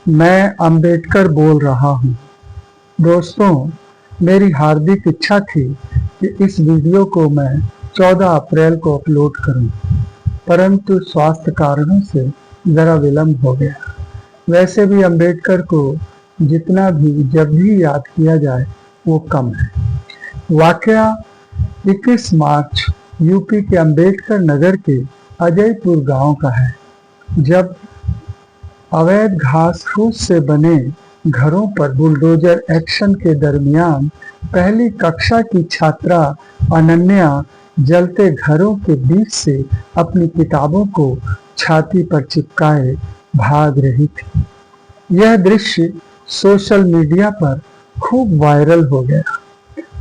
मैं अंबेडकर बोल रहा हूँ। दोस्तों, मेरी हार्दिक इच्छा थी कि इस वीडियो को मैं 14 अप्रैल को अपलोड करूं, परंतु स्वास्थ्य कारणों से ज़रा विलंब हो गया। वैसे भी अंबेडकर को जितना भी जब भी याद किया जाए वो कम है। वाकया 21 मार्च यूपी के अंबेडकर नगर के अजयपुर गांव का है, जब अवैध घास फूस से बने घरों पर बुलडोजर एक्शन के दरमियान पहली कक्षा की छात्रा अनन्या जलते घरों के बीच से अपनी किताबों को छाती पर चिपकाए भाग रही थी। यह दृश्य सोशल मीडिया पर खूब वायरल हो गया।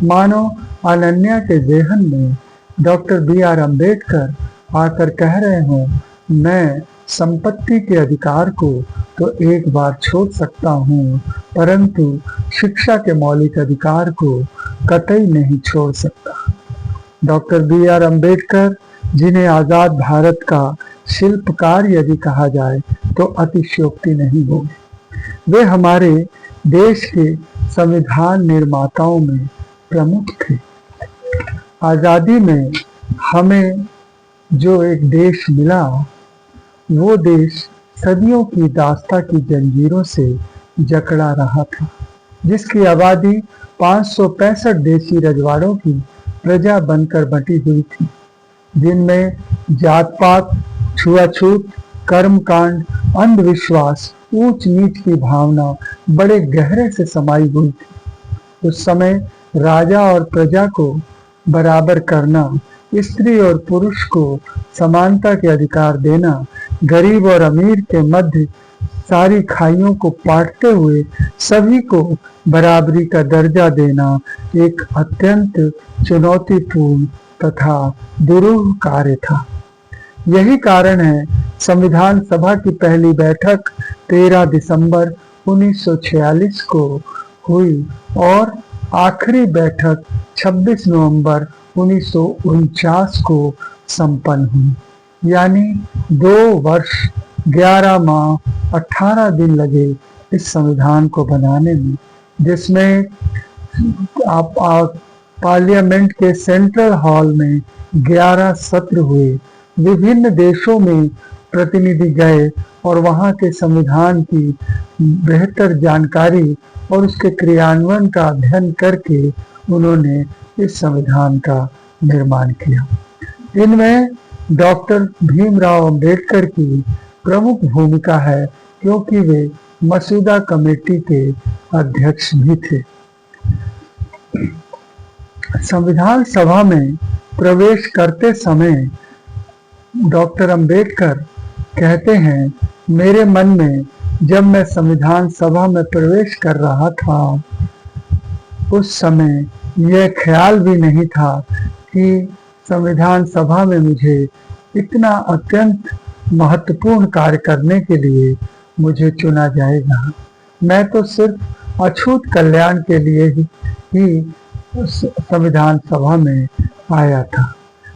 मानो अनन्या के ज़हन में डॉक्टर बी.आर. अम्बेडकर आकर कह रहे हों, मैं संपत्ति के अधिकार को तो एक बार छोड़ सकता हूँ, परंतु शिक्षा के मौलिक अधिकार को कतई नहीं छोड़ सकता। Doctor B R. अम्बेडकर, जिन्हें आज़ाद भारत का शिल्पकार यदि कहा जाए तो अतिशयोक्ति नहीं होगी। वे हमारे देश के संविधान निर्माताओं में प्रमुख थे। आज़ादी में हमें जो एक देश मिला, वो देश सदियों की दास्ता की जंजीरों से जकड़ा रहा था, जिसकी आबादी 565 देशी रजवाड़ों की प्रजा बनकर बटी हुई थी, जिनमें जात पात, छुआछूत, कर्मकांड, अंधविश्वास, ऊंच नीच की भावना बड़े गहरे से समाई हुई थी। उस समय राजा और प्रजा को बराबर करना, स्त्री और पुरुष को समानता के अधिकार देना, गरीब और अमीर के मध्य सारी खाइयों को पाटते हुए सभी को बराबरी का दर्जा देना एक अत्यंत चुनौतीपूर्ण तथा दुरूह कार्य था। यही कारण है संविधान सभा की पहली बैठक 13 दिसंबर 1946 को हुई और आखिरी बैठक 26 नवंबर 1949 को संपन्न हुई। यानी 2 वर्ष 11 माह 18 दिन लगे इस संविधान को बनाने में, जिसमें पार्लियामेंट के सेंट्रल हॉल में 11 सत्र हुए। विभिन्न देशों में प्रतिनिधि गए और वहाँ के संविधान की बेहतर जानकारी और उसके क्रियान्वयन का अध्ययन करके उन्होंने इस संविधान का निर्माण किया। इनमें डॉक्टर भीमराव अंबेडकर की प्रमुख भूमिका है, क्योंकि वे मसूदा कमेटी के अध्यक्ष भी थे। संविधान सभा में प्रवेश करते समय डॉक्टर अंबेडकर कहते हैं, मेरे मन में जब मैं संविधान सभा में प्रवेश कर रहा था, उस समय यह ख्याल भी नहीं था कि संविधान सभा में मुझे इतना अत्यंत महत्वपूर्ण कार्य करने के लिए मुझे चुना जाएगा। मैं तो सिर्फ अछूत कल्याण के लिए ही संविधान सभा में आया था।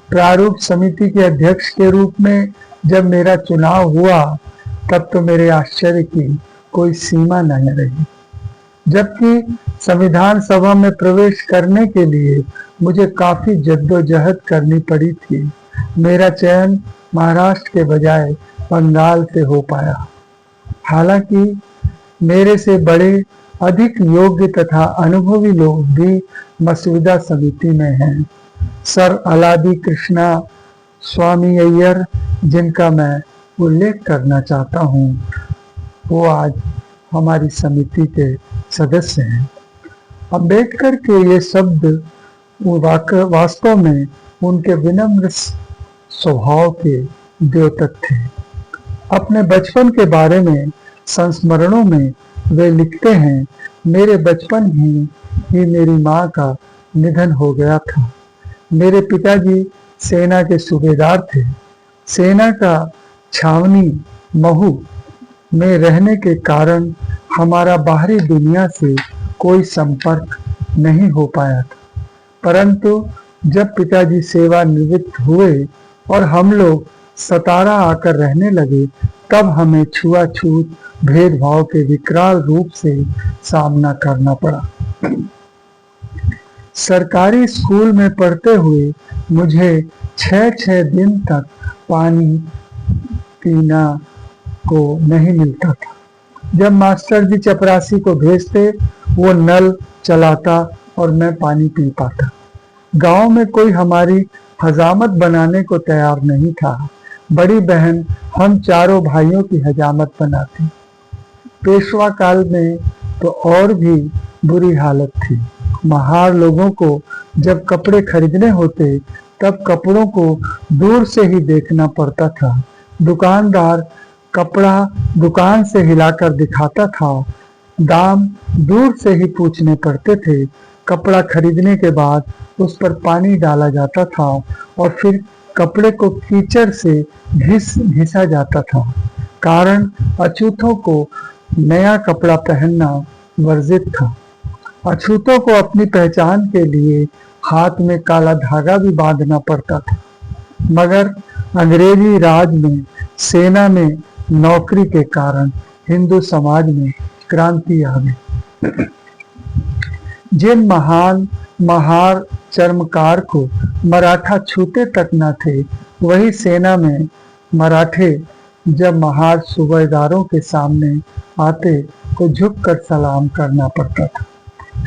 प्रारूप समिति के अध्यक्ष के रूप में जब मेरा चुनाव हुआ, तब तो मेरे आश्चर्य की कोई सीमा नहीं रही। जबकि संविधान सभा में प्रवेश करने के लिए मुझे काफी जद्दोजहद करनी पड़ी थी। मेरा चयन महाराष्ट्र के बजाय बंगाल से हो पाया। हालांकि मेरे से बड़े अधिक योग्य तथा अनुभवी लोग भी मसूदा समिति में हैं। सर अलादी कृष्णा स्वामी अय्यर, जिनका मैं उल्लेख करना चाहता हूँ, वो आज हमारी समिति के सदस्य हैं। अंबेडकर के ये शब्द वास्तव में उनके विनम्र स्वभाव के द्योतक थे। अपने बचपन के बारे में संस्मरणों में वे लिखते हैं, मेरे बचपन ही मेरी माँ का निधन हो गया था। मेरे पिताजी सेना के सूबेदार थे। सेना का छावनी महू में रहने के कारण हमारा बाहरी दुनिया से कोई संपर्क नहीं हो पाया था, परंतु जब पिताजी सेवानिवृत्त हुए और हम लोग सतारा आकर रहने लगे, तब हमें छुआछूत भेदभाव के विकराल रूप से सामना करना पड़ा। सरकारी स्कूल में पढ़ते हुए मुझे 6-6 दिन तक पानी पीना को नहीं मिलता था। जब मास्टर जी चपरासी को भेजते, वो नल चलाता और मैं पानी पी पाता। गांव में कोई हमारी हजामत बनाने को तैयार नहीं था। बड़ी बहन हम चारों भाइयों की हजामत बनाती। पेशवा काल में तो और भी बुरी हालत थी। महार लोगों को जब कपड़े खरीदने होते, तब कपड़ों को दूर से ही देखना पड़ता था। दुकानदार कपड़ा दुकान से हिलाकर दिखाता था। दाम दूर से ही पूछने पड़ते थे। कपड़ा खरीदने के बाद उस पर पानी डाला जाता था और फिर कपड़े को कीचड़ से घिसा जाता था। कारण अछूतों को नया कपड़ा पहनना वर्जित था। अछूतों को अपनी पहचान के लिए हाथ में काला धागा भी बांधना पड़ता था। मगर अंग्रेजी राज में सेना में नौकरी के कारण हिंदू समाज में क्रांति आ गई। जिन महान महार चर्मकार को मराठा छूते तक न थे, वही सेना में मराठे जब महार सूबेदारों के सामने आते तो झुककर सलाम करना पड़ता था।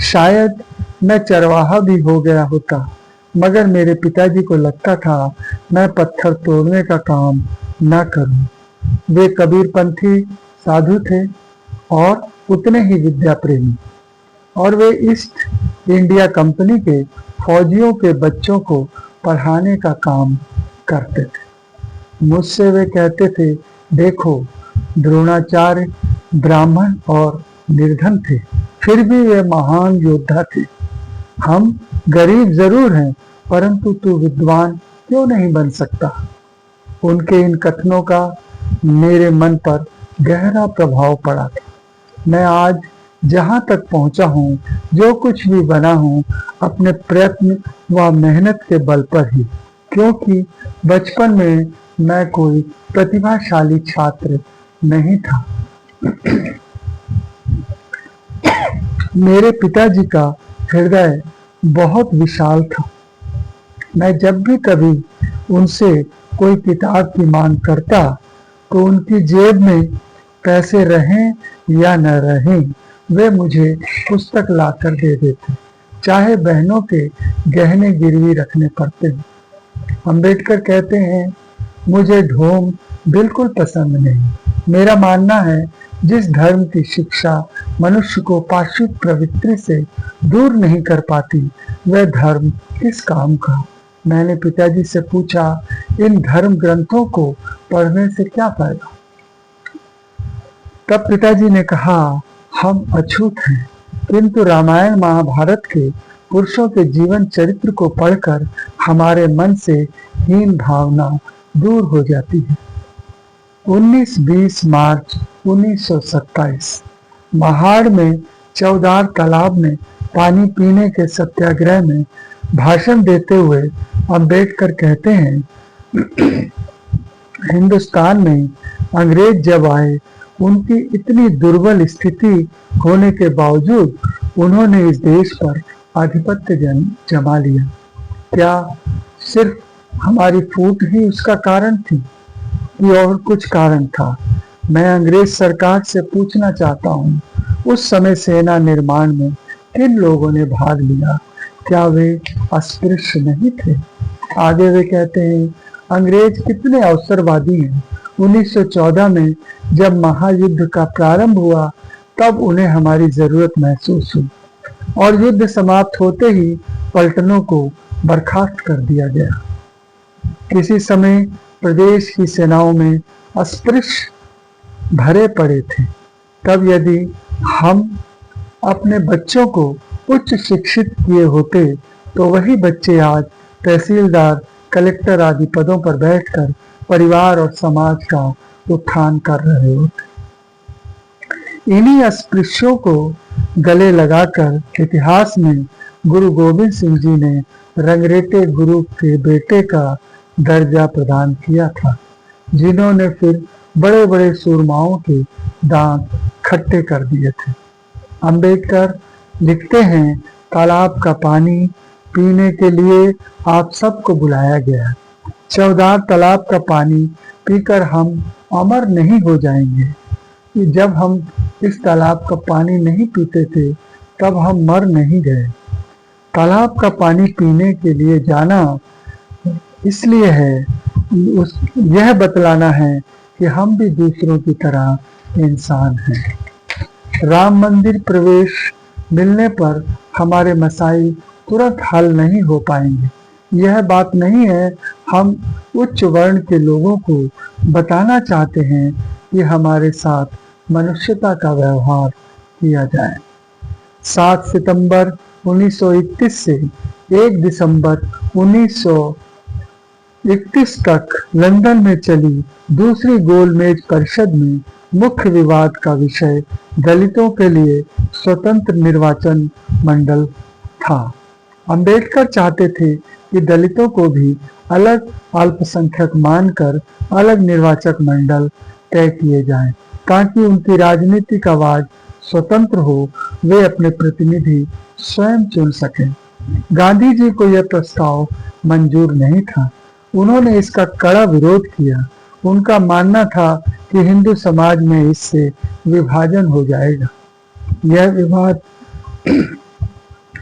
शायद मैं चरवाहा भी हो गया होता, मगर मेरे पिताजी को लगता था मैं पत्थर तोड़ने का काम न करूं। वे कबीरपंथी साधु थे और उतने ही विद्या प्रेमी, और वे ईस्ट इंडिया कंपनी के फौजियों के बच्चों को पढ़ाने का काम करते थे। मुझसे वे कहते थे, देखो द्रोणाचार्य ब्राह्मण और निर्धन थे, फिर भी वे महान योद्धा थे। हम गरीब जरूर हैं, परंतु तू विद्वान क्यों नहीं बन सकता। उनके इन कथनों का मेरे मन पर गहरा प्रभाव पड़ा था। मैं आज जहां तक पहुंचा हूं, जो कुछ भी बना हूं, अपने प्रयत्न व मेहनत के बल पर ही, क्योंकि बचपन में मैं कोई प्रतिभाशाली छात्र नहीं था। मेरे पिताजी का हृदय बहुत विशाल था। मैं जब भी कभी उनसे कोई किताब की मांग करता, तो उनकी जेब में पैसे रहें या न रहें, वे मुझे पुस्तक लाकर दे देते, चाहे बहनों के गहने गिरवी रखने पड़ते। अंबेडकर कहते हैं, मुझे ढोंग बिल्कुल पसंद नहीं। मेरा मानना है, जिस धर्म की शिक्षा मनुष्य को पाशविक प्रवृत्ति से दूर नहीं कर पाती, वह धर्म किस काम का। मैंने पिताजी से पूछा, इन धर्म ग्रंथों को पढ़ने से क्या फायदा। तब पिताजी ने कहा, हम अछूत हैं, किंतु रामायण महाभारत के पुरुषों के जीवन चरित्र को पढ़कर हमारे मन से हीन भावना दूर हो जाती है। 19-20 मार्च 1927 महाड़ में चौदार तालाब में पानी पीने के सत्याग्रह में भाषण देते हुए अंबेडकर कहते हैं, हिंदुस्तान में अंग्रेज जब आए, उनकी इतनी दुर्बल स्थिति होने के बावजूद उन्होंने इस देश पर आधिपत्य जमा लिया। क्या सिर्फ हमारी फूट ही उसका कारण थी कि और कुछ कारण था? मैं अंग्रेज सरकार से पूछना चाहता हूँ, उस समय सेना निर्माण में किन लोगों ने भाग लिया? क्या वे अस्पृश्य नहीं थे? आगे वे कहते हैं, अंग्रेज कितने अवसरवादी हैं। 1914 में जब महायुद्ध का प्रारंभ हुआ, तब उन्हें हमारी जरूरत महसूस हुई और युद्ध समाप्त होते ही पलटनों को बर्खास्त कर दिया गया। किसी समय प्रदेश की सेनाओं में अस्पृश्य भरे पड़े थे। तब यदि हम अपने बच्चों को उच्च शिक्षित किए होते, तो वही बच्चे आज तहसीलदार, कलेक्टर आदि पदों पर बैठकर परिवार और समाज का उत्थान कर रहे होते। इन्हीं अस्पृश्यों को गले लगाकर इतिहास में गुरु गोविंद सिंह जी ने रंगरेटे गुरु के बेटे का दर्जा प्रदान किया था, जिन्होंने फिर बड़े बड़े सूरमाओं के दांत खट्टे कर दिए थे। अंबेडकर लिखते हैं, तालाब का पानी पीने के लिए आप सबको बुलाया गया। चौदार तालाब का पानी पीकर हम अमर नहीं हो जाएंगे। कि जब हम इस तालाब का पानी नहीं पीते थे तब हम मर नहीं गए। तालाब का पानी पीने के लिए जाना इसलिए है, यह बतलाना है कि हम भी दूसरों की तरह इंसान हैं। राम मंदिर प्रवेश मिलने पर हमारे मसाइल तुरंत हल नहीं हो पाएंगे। यह बात नहीं है हम उच्च वर्ण के लोगों को बताना चाहते हैं कि हमारे साथ मनुष्यता का व्यवहार किया जाए। 7 सितंबर 1931 से 1 दिसंबर 1931 तक लंदन में चली दूसरी गोलमेज परिषद में मुख्य विवाद का विषय दलितों के लिए स्वतंत्र निर्वाचन मंडल था। अंबेडकर चाहते थे कि दलितों को भी अलग अल्पसंख्यक मानकर अलग निर्वाचक मंडल तय किए जाएं, ताकि उनकी राजनीतिक आवाज स्वतंत्र हो, वे अपने प्रतिनिधि स्वयं चुन सकें। गांधी जी को यह प्रस्ताव मंजूर नहीं था। उन्होंने इसका कड़ा विरोध किया। उनका मानना था कि हिंदू समाज में इससे विभाजन हो जाएगा। यह विवाद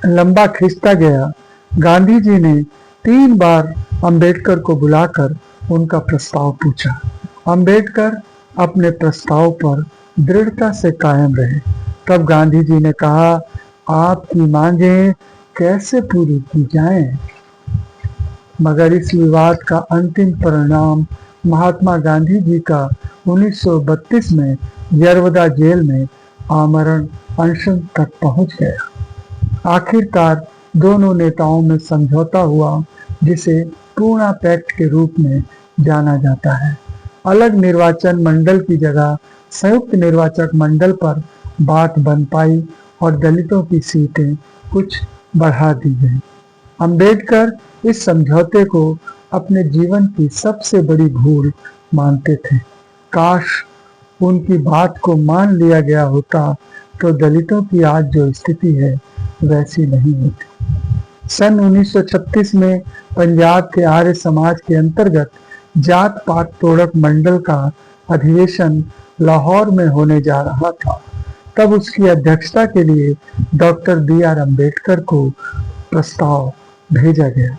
लंबा खिंचता गया। गांधी जी ने 3 बार अंबेडकर को बुलाकर उनका प्रस्ताव पूछा। अंबेडकर अपने प्रस्ताव पर दृढ़ता से कायम रहे। तब गांधी जी ने कहा, आपकी मांगें कैसे पूरी की जाएं? मगर इस विवाद का अंतिम परिणाम महात्मा गांधी जी का 1932 में यरवदा जेल में आमरण अनशन तक पहुंच गया। आखिरकार दोनों नेताओं में समझौता हुआ, जिसे पूर्णा पैक्ट के रूप में जाना जाता है। अलग निर्वाचन मंडल की जगह संयुक्त निर्वाचक मंडल पर बात बन पाई और दलितों की सीटें कुछ बढ़ा दी गई। अंबेडकर इस समझौते को अपने जीवन की सबसे बड़ी भूल मानते थे। काश उनकी बात को मान लिया गया होता तो दलितों की आज जो स्थिति है वैसी नहीं होती। सन 1936 में पंजाब के आर्य समाज के अंतर्गत जात पात तोड़क मंडल का अधिवेशन लाहौर में होने जा रहा था। तब उसकी अध्यक्षता के लिए डॉक्टर BR अम्बेडकर को प्रस्ताव भेजा गया।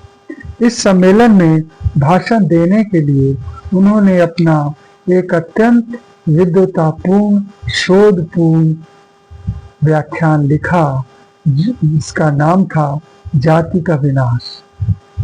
इस सम्मेलन में भाषण देने के लिए उन्होंने अपना एक अत्यंत विद्वतापूर्ण शोधपूर्ण व्याख्यान लिखा, जिसका नाम था जाति का विनाश,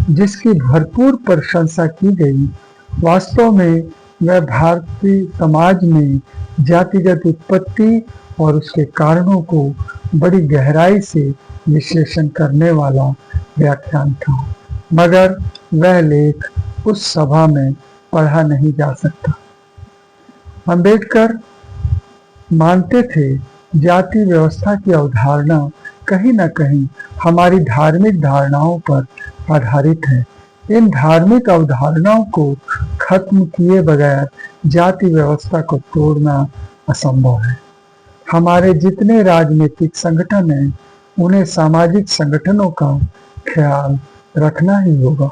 जिसकी भरपूर प्रशंसा की गई। वास्तव में वह भारतीय समाज में जातिगत उत्पत्ति और उसके कारणों को बड़ी गहराई से विश्लेषण करने वाला व्याख्यान था, मगर वह लेख उस सभा में पढ़ा नहीं जा सकता। अंबेडकर मानते थे जाति व्यवस्था की अवधारणा कहीं न कहीं हमारी धार्मिक धारणाओं पर आधारित है। इन धार्मिक अवधारणाओं को खत्म किए बगैर जाति व्यवस्था को तोड़ना असंभव है। हमारे जितने राजनीतिक संगठन हैं, उन्हें सामाजिक संगठनों का ख्याल रखना ही होगा।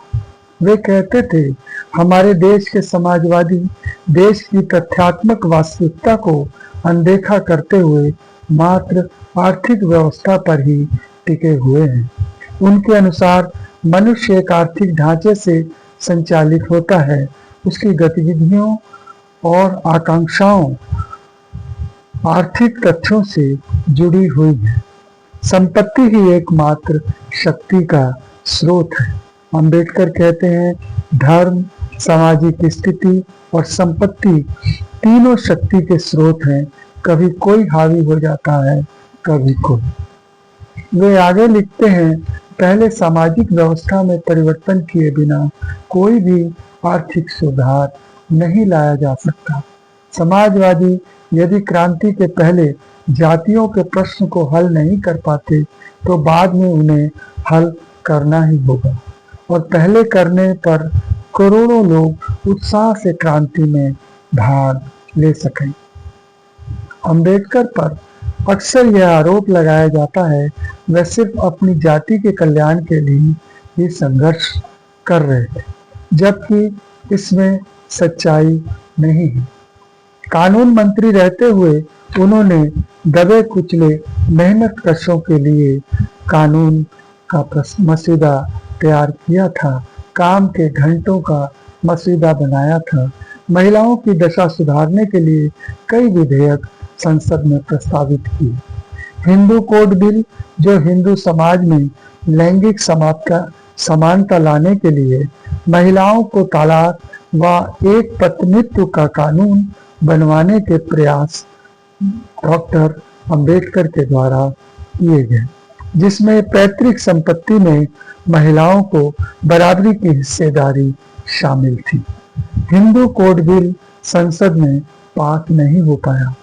वे कहते थे, हमारे देश के समाजवादी देश की तथ्यात्मक वास्तविकता को अनदेखा करते हुए मात्र आर्थिक व्यवस्था पर ही टिके हुए हैं। उनके अनुसार मनुष्य एक आर्थिक ढांचे से संचालित होता है। उसकी गतिविधियों और आकांक्षाओं आर्थिक तथ्यों से जुड़ी हुई है। संपत्ति ही एकमात्र शक्ति का स्रोत है। अंबेडकर कहते हैं, धर्म, सामाजिक स्थिति और संपत्ति तीनों शक्ति के स्रोत हैं। कभी कोई हावी हो जाता है, कभी कोई। वे आगे लिखते हैं, पहले सामाजिक व्यवस्था में परिवर्तन किए बिना कोई भी आर्थिक सुधार नहीं लाया जा सकता। समाजवादी यदि क्रांति के पहले जातियों के प्रश्न को हल नहीं कर पाते तो बाद में उन्हें हल करना ही होगा, और पहले करने पर करोड़ों लोग उत्साह से क्रांति में भाग ले सकें। अंबेडकर पर अक्सर यह आरोप लगाया जाता है वह सिर्फ अपनी जाति के कल्याण के लिए ही संघर्ष कर रहे थे, जबकि इसमें सच्चाई नहीं है। कानून मंत्री रहते हुए उन्होंने दबे कुचले मेहनत कशों के लिए कानून का मसौदा तैयार किया था, काम के घंटों का मसौदा बनाया था, महिलाओं की दशा सुधारने के लिए कई विधेयक संसद में प्रस्तावित किए। हिंदू कोड बिल, जो हिंदू समाज में लैंगिक समानता लाने के लिए महिलाओं को तलाक व एक पत्नीत्व का कानून बनवाने के प्रयास डॉक्टर अंबेडकर के द्वारा किए गए, जिसमें पैतृक संपत्ति में महिलाओं को बराबरी की हिस्सेदारी शामिल थी। हिंदू कोड बिल संसद में पास नहीं हो पाया।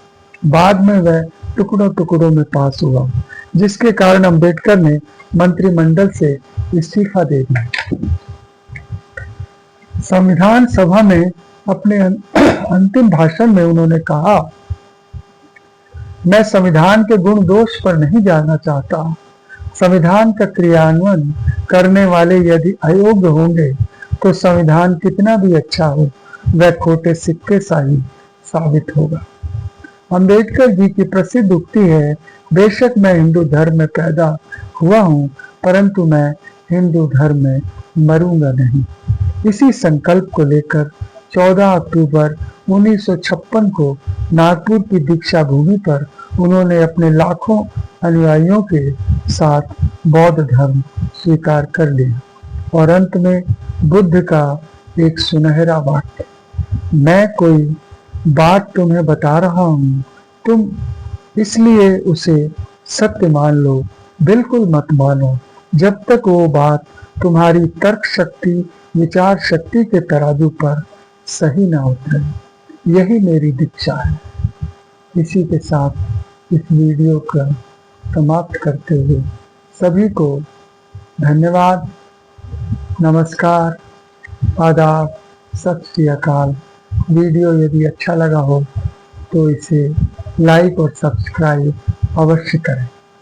बाद में वह टुकड़ों टुकड़ों में पास हुआ, जिसके कारण अंबेडकर ने मंत्रिमंडल से इस्तीफा दे दिया। संविधान सभा में अपने अंतिम भाषण में उन्होंने कहा, मैं संविधान के गुण दोष पर नहीं जाना चाहता। संविधान का क्रियान्वयन करने वाले यदि अयोग्य होंगे तो संविधान कितना भी अच्छा हो वह खोटे सिक्के सा ही साबित होगा। अंबेडकर जी की प्रसिद्ध उक्ति है, बेशक मैं हिंदू धर्म में पैदा हुआ हूँ, परंतु मैं हिंदू धर्म में मरूंगा नहीं। इसी संकल्प को लेकर 14 अक्टूबर 1956 को नागपुर की दीक्षा भूमि पर उन्होंने अपने लाखों अनुयायियों के साथ बौद्ध धर्म स्वीकार कर लिया और अंत में बुद्ध का एक सुनहरा वाक्य, मैं कोई बात तुम्हें बता रहा हूँ, तुम इसलिए उसे सत्य मान लो, बिल्कुल मत मानो जब तक वो बात तुम्हारी तर्क शक्ति, विचार शक्ति के तराजू पर सही ना उतरे। यही मेरी दीक्षा है। इसी के साथ इस वीडियो का समाप्त करते हुए सभी को धन्यवाद, नमस्कार, आदाब, सत श्री अकाल। वीडियो यदि अच्छा लगा हो तो इसे लाइक और सब्सक्राइब अवश्य करें।